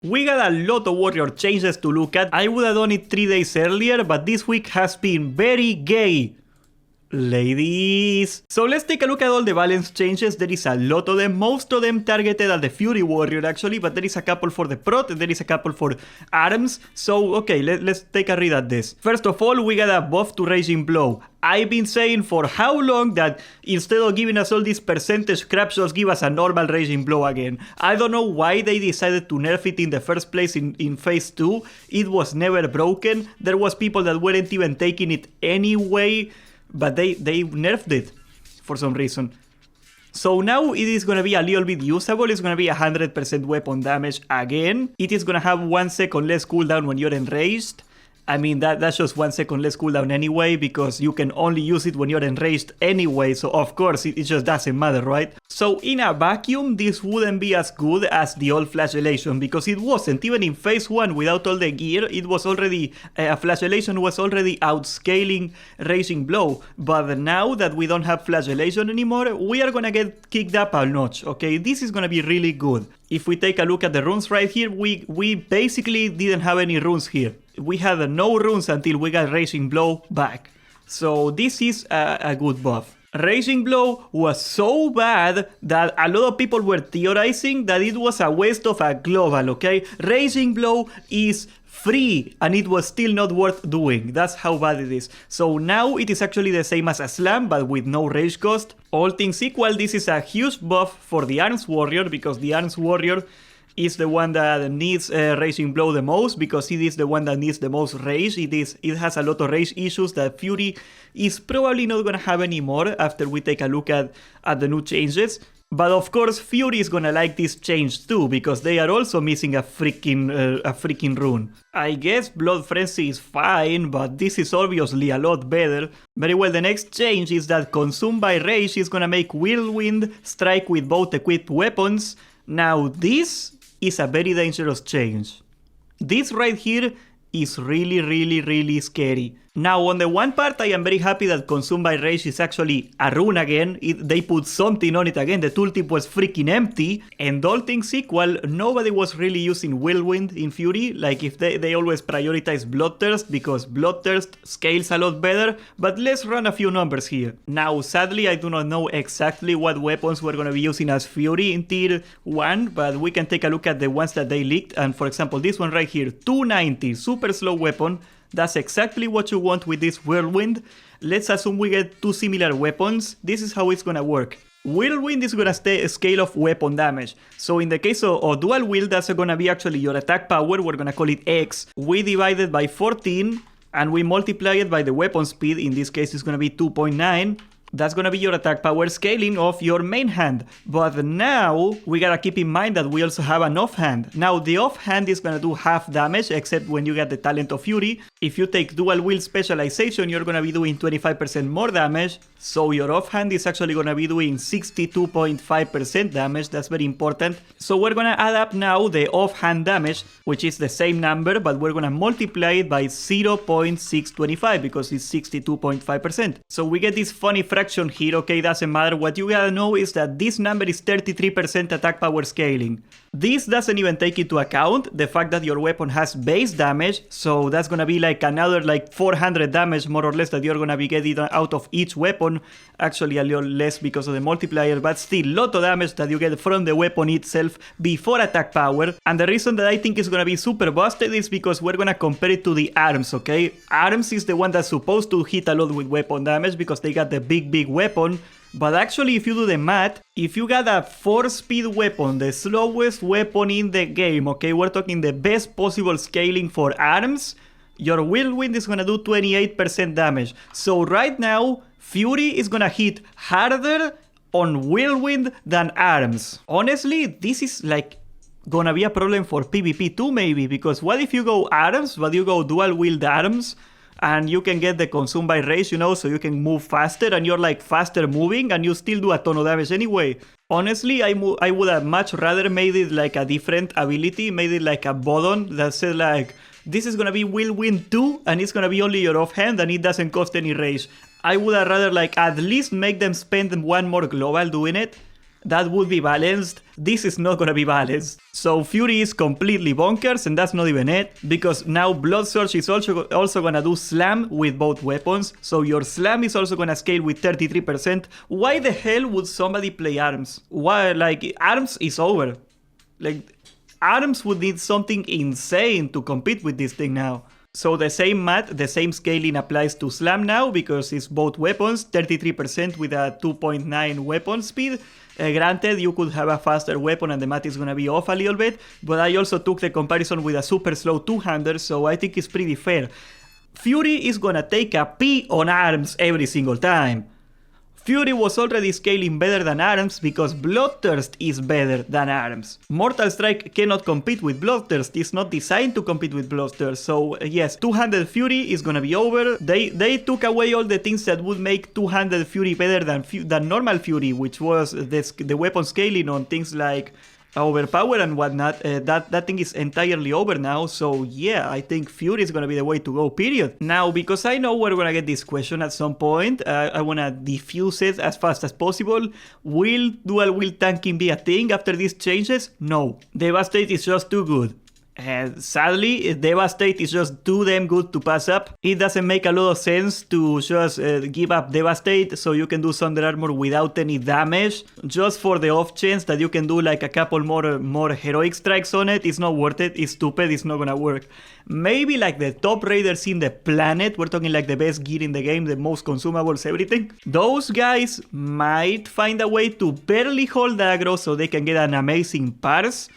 We got a lot of warrior changes to look at. I would have done it 3 days earlier, but this week has been very gay. Ladies. So let's take a look at all the balance changes. There is a lot of them, most of them targeted at the Fury Warrior actually, but there is a couple for the Prot, there is a couple for Arms. So okay, let's take a read at this. First of all, we got a buff to Raging Blow. I've been saying for how long that instead of giving us all these percentage crap, just give us a normal Raging Blow again. I don't know why they decided to nerf it in the first place in phase 2. It was never broken. There was people that weren't even taking it anyway. But they nerfed it for some reason. So now it is gonna be a little bit usable. It's gonna be 100% weapon damage again. It is gonna have 1 second less cooldown when you're enraged. I mean, that's just 1 second less cooldown anyway, because you can only use it when you're enraged anyway, so of course it just doesn't matter, right? So in a vacuum, this wouldn't be as good as the old flagellation, because it wasn't. Even in phase 1 without all the gear, it was already, flagellation was already outscaling Raging Blow. But now that we don't have flagellation anymore, we are gonna get kicked up a notch, okay? This is gonna be really good. If we take a look at the runes right here, we basically didn't have any runes here. We had no runes until we got Raging Blow back. So this is a good buff. Raging Blow was so bad that a lot of people were theorizing that it was a waste of a global, okay? Raging Blow is free and it was still not worth doing. That's how bad it is. So now it is actually the same as a slam, but with no rage cost. All things equal, this is a huge buff for the Arms Warrior, because the Arms Warrior is the one that needs Raging Blow the most, because it is the one that needs the most rage. It has a lot of rage issues that Fury is probably not gonna have anymore after we take a look at the new changes. But of course, Fury is gonna like this change too, because they are also missing a freaking rune. I guess Blood Frenzy is fine, but this is obviously a lot better. Very well, the next change is that Consumed by Rage is gonna make Whirlwind strike with both equipped weapons. Now this is a very dangerous change. This right here is really scary. Now, on the one part, I am very happy that Consumed by Rage is actually a rune again. They put something on it again. The tooltip was freaking empty. And all things equal, nobody was really using Whirlwind in Fury. Like, if they always prioritize Bloodthirst, because Bloodthirst scales a lot better. But let's run a few numbers here. Now, sadly, I do not know exactly what weapons we're going to be using as Fury in Tier 1. But we can take a look at the ones that they leaked. And for example, this one right here, 290, super slow weapon. That's exactly what you want with this Whirlwind. Let's assume we get 2 similar weapons. This is how it's gonna work. Whirlwind is gonna stay a scale of weapon damage. So in the case of dual wield, that's gonna be actually your attack power. We're gonna call it X. We divide it by 14 and we multiply it by the weapon speed. In this case, it's gonna be 2.9. That's gonna be your attack power scaling of your main hand. But now, we gotta keep in mind that we also have an offhand. Now, the offhand is gonna do half damage, except when you get the Talent of Fury. If you take dual wield specialization, you're gonna be doing 25% more damage. So your offhand is actually gonna be doing 62.5% damage. That's very important. So we're gonna add up now the offhand damage, which is the same number, but we're gonna multiply it by 0.625 because it's 62.5%. So we get this funny fraction here, okay, doesn't matter. What you gotta know is that this number is 33% attack power scaling. This doesn't even take into account the fact that your weapon has base damage, so that's gonna be like another like 400 damage more or less that you're gonna be getting out of each weapon. Actually a little less because of the multiplier, but still lot of damage that you get from the weapon itself before attack power. And the reason that I think it's gonna be super busted is because we're gonna compare it to the Arms, okay? Arms is the one that's supposed to hit a lot with weapon damage because they got the big weapon. But actually, if you do the math, if you got a 4-speed weapon, the slowest weapon in the game, okay, we're talking the best possible scaling for Arms, your Whirlwind is gonna do 28% damage. So right now, Fury is gonna hit harder on Whirlwind than Arms. Honestly, this is like gonna be a problem for PvP too maybe, because what if you go Arms, but you go dual wield Arms, and you can get the Consumed by Rage, you know, so you can move faster and you're like faster moving and you still do a ton of damage anyway. Honestly, I would have much rather made it like a different ability, made it like a button that said like, this is gonna be Whirlwind 2 and it's gonna be only your offhand and it doesn't cost any rage. I would have rather like at least make them spend one more global doing it. that would be balanced. This is not gonna be balanced. So Fury is completely bonkers, and that's not even it, because now Blood Surge is also gonna do slam with both weapons, so your slam is also gonna scale with 33%. Why the hell would somebody play arms? Why, like, arms is over. Like, arms would need something insane to compete with this thing now. So the same math, the same scaling applies to slam now, because it's both weapons, 33% with a 2.9 weapon speed. Granted, you could have a faster weapon and the math is gonna be off a little bit, but I also took the comparison with a super slow two-hander, so I think it's pretty fair. Fury is gonna take a P on arms every single time. Fury was already scaling better than arms because Bloodthirst is better than arms. Mortal Strike cannot compete with Bloodthirst, it's not designed to compete with Bloodthirst, so yes, two-handed Fury is gonna be over. They took away all the things that would make two-handed Fury better than normal Fury, which was the weapon scaling on things like overpower and whatnot. That thing is entirely over now, so yeah, I think Fury is gonna be the way to go, period. Now, because I know we're gonna get this question at some point, I wanna diffuse it as fast as possible. Will dual wield tanking be a thing after these changes? No. Devastate is just too good. Sadly, Devastate is just too damn good to pass up. It doesn't make a lot of sense to just give up Devastate so you can do Thunder Armor without any damage, just for the off chance that you can do like a couple more heroic strikes on it. It's not worth it, it's stupid, it's not gonna work. Maybe like the top raiders in the planet, we're talking like the best gear in the game, the most consumables, everything. Those guys might find a way to barely hold aggro so they can get an amazing parse.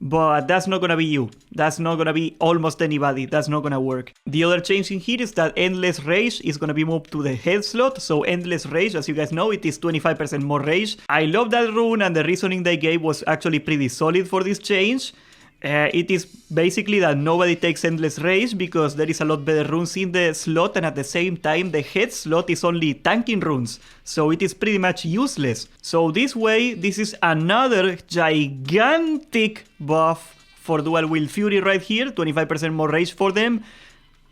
But that's not gonna be you. That's not gonna be almost anybody. That's not gonna work. The other change in here is that Endless Rage is gonna be moved to the head slot. So Endless Rage, as you guys know, it is 25% more rage. I love that rune, and the reasoning they gave was actually pretty solid for this change. It is basically that nobody takes Endless Rage because there is a lot better runes in the slot, and at the same time the head slot is only tanking runes, so it is pretty much useless. So this way, this is another gigantic buff for Dual Wield Fury right here, 25% more rage for them.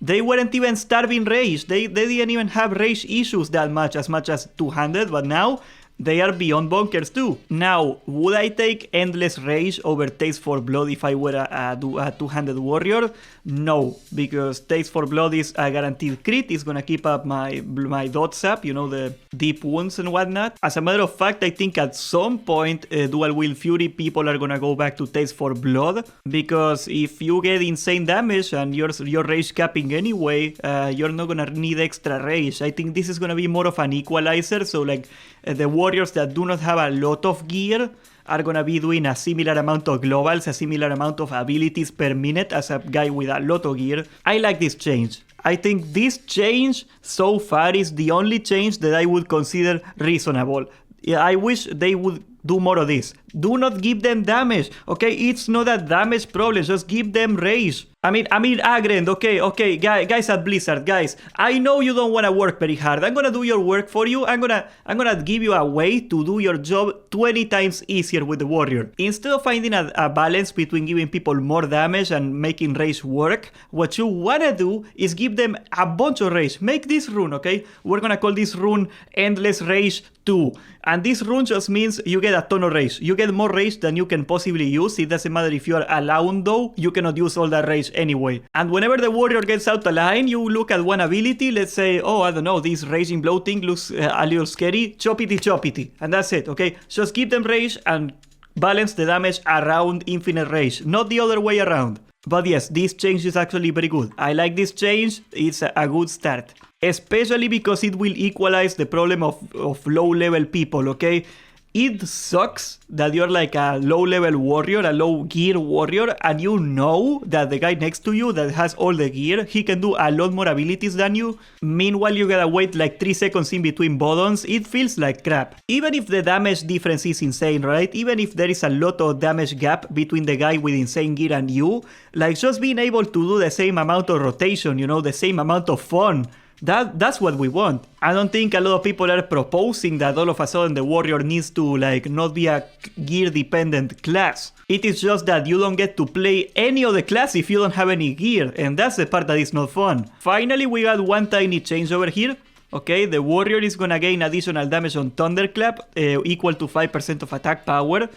They weren't even starving rage, they didn't even have rage issues that much as two-handed, but now they are beyond bonkers too. Now, would I take Endless Rage over Taste for Blood if I were a two-handed warrior? No, because Taste for Blood is a guaranteed crit. It's gonna keep up my dots up, you know, the deep wounds and whatnot. As a matter of fact, I think at some point, Dual Wield Fury people are gonna go back to Taste for Blood, because if you get insane damage and you're rage capping anyway, you're not gonna need extra rage. I think this is gonna be more of an equalizer, so like the warriors that do not have a lot of gear are gonna be doing a similar amount of globals, a similar amount of abilities per minute as a guy with a lot of gear. I like this change. I think this change so far is the only change that I would consider reasonable. Yeah, I wish they would do more of this. Do not give them damage, okay? It's not a damage problem, just give them rage. I mean, Agrend, okay, guys at Blizzard, guys, I know you don't want to work very hard. I'm gonna do your work for you. I'm gonna give you a way to do your job 20 times easier with the warrior. Instead of finding a balance between giving people more damage and making rage work, what you wanna do is give them a bunch of rage. Make this rune, okay? We're gonna call this rune Endless Rage 2. And this rune just means you get a ton of rage. You get more rage than you can possibly use. It doesn't matter if you are alone though, you cannot use all that rage anyway. And whenever the warrior gets out of line, you look at one ability, let's say, oh, I don't know, this Raging Blow thing looks a little scary, choppity, and that's it, okay? Just give them rage and balance the damage around infinite rage, not the other way around. But yes, this change is actually very good. I like this change, it's a good start. Especially because it will equalize the problem of low-level people, okay? It sucks that you're like a low-level warrior, a low-gear warrior, and you know that the guy next to you that has all the gear, he can do a lot more abilities than you. Meanwhile, you gotta wait like 3 seconds in between buttons. It feels like crap. Even if the damage difference is insane, right? Even if there is a lot of damage gap between the guy with insane gear and you, like just being able to do the same amount of rotation, you know, the same amount of fun. That's what we want. I don't think a lot of people are proposing that all of a sudden the warrior needs to like not be a gear dependent class. It is just that you don't get to play any other class if you don't have any gear, and that's the part that is not fun. Finally, we got one tiny change over here. Okay, the warrior is gonna gain additional damage on Thunderclap, equal to 5% of attack power.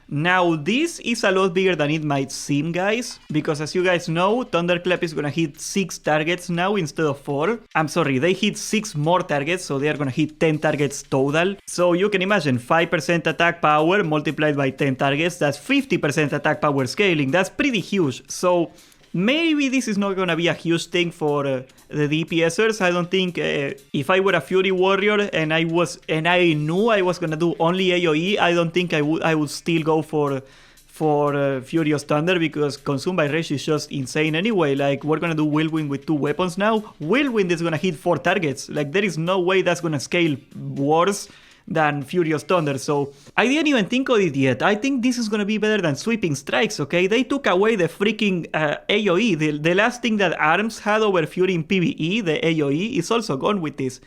Now, this is a lot bigger than it might seem, guys, because as you guys know, Thunderclap is gonna hit 6 targets now instead of 4. I'm sorry, they hit 6 more targets, so they are gonna hit 10 targets total. So you can imagine 5% attack power multiplied by 10 targets, that's 50% attack power scaling. That's pretty huge. So maybe this is not gonna be a huge thing for the DPSers. I don't think if I were a Fury Warrior and I knew I was gonna do only AoE, I don't think I would still go for Furious Thunder, because consume by Rage is just insane anyway. Like, we're gonna do Whirlwind with 2 weapons now. Whirlwind is gonna hit 4 targets. Like, there is no way that's gonna scale worse than Furious Thunder, so I didn't even think of it yet. I think this is gonna be better than Sweeping Strikes, okay? They took away the freaking AoE. The last thing that Arms had over Fury in PvE, the AoE, is also gone with this.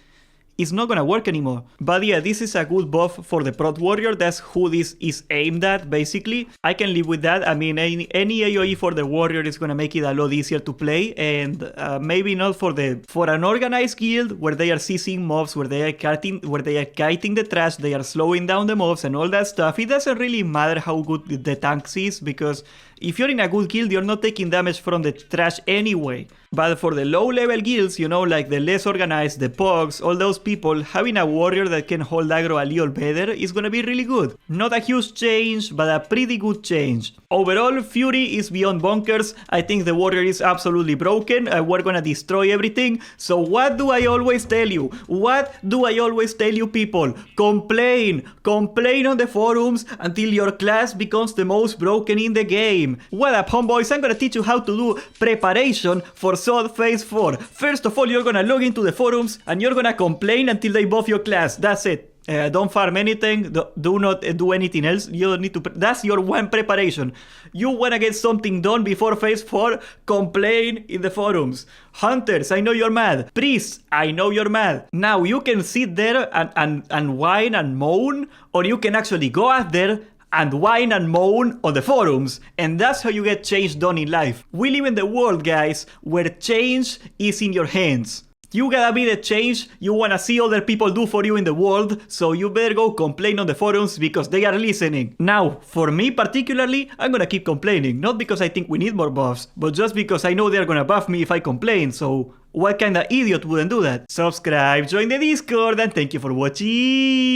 It's not gonna work anymore. But yeah, this is a good buff for the Prot Warrior. That's who this is aimed at, basically. I can live with that. I mean, any AoE for the Warrior is gonna make it a lot easier to play, and maybe not for an organized guild where they are CCing mobs, where they are kiting the trash, they are slowing down the mobs and all that stuff. It doesn't really matter how good the tanks is, because if you're in a good guild, you're not taking damage from the trash anyway. But for the low-level guilds, you know, like the less organized, the Pogs, all those people, having a warrior that can hold aggro a little better is gonna be really good. Not a huge change, but a pretty good change. Overall, Fury is beyond bonkers. I think the warrior is absolutely broken. We're gonna destroy everything. So what do I always tell you? What do I always tell you, people? Complain! Complain on the forums until your class becomes the most broken in the game. What up, homeboys? I'm gonna teach you how to do preparation for SoD Phase 4. First of all, you're gonna log into the forums and you're gonna complain until they buff your class. That's it. Don't farm anything, do not do anything else. You don't need to, that's your one preparation. You wanna get something done before Phase 4, complain in the forums. Hunters, I know you're mad. Priests, I know you're mad. Now you can sit there and whine and moan, or you can actually go out there and whine and moan on the forums, and that's how you get change done in life. We live in the world, guys, where change is in your hands. You gotta be the change you wanna see other people do for you in the world, so you better go complain on the forums because they are listening. Now, for me particularly, I'm gonna keep complaining, not because I think we need more buffs, but just because I know they're gonna buff me if I complain, so what kind of idiot wouldn't do that? Subscribe, join the Discord, and thank you for watching!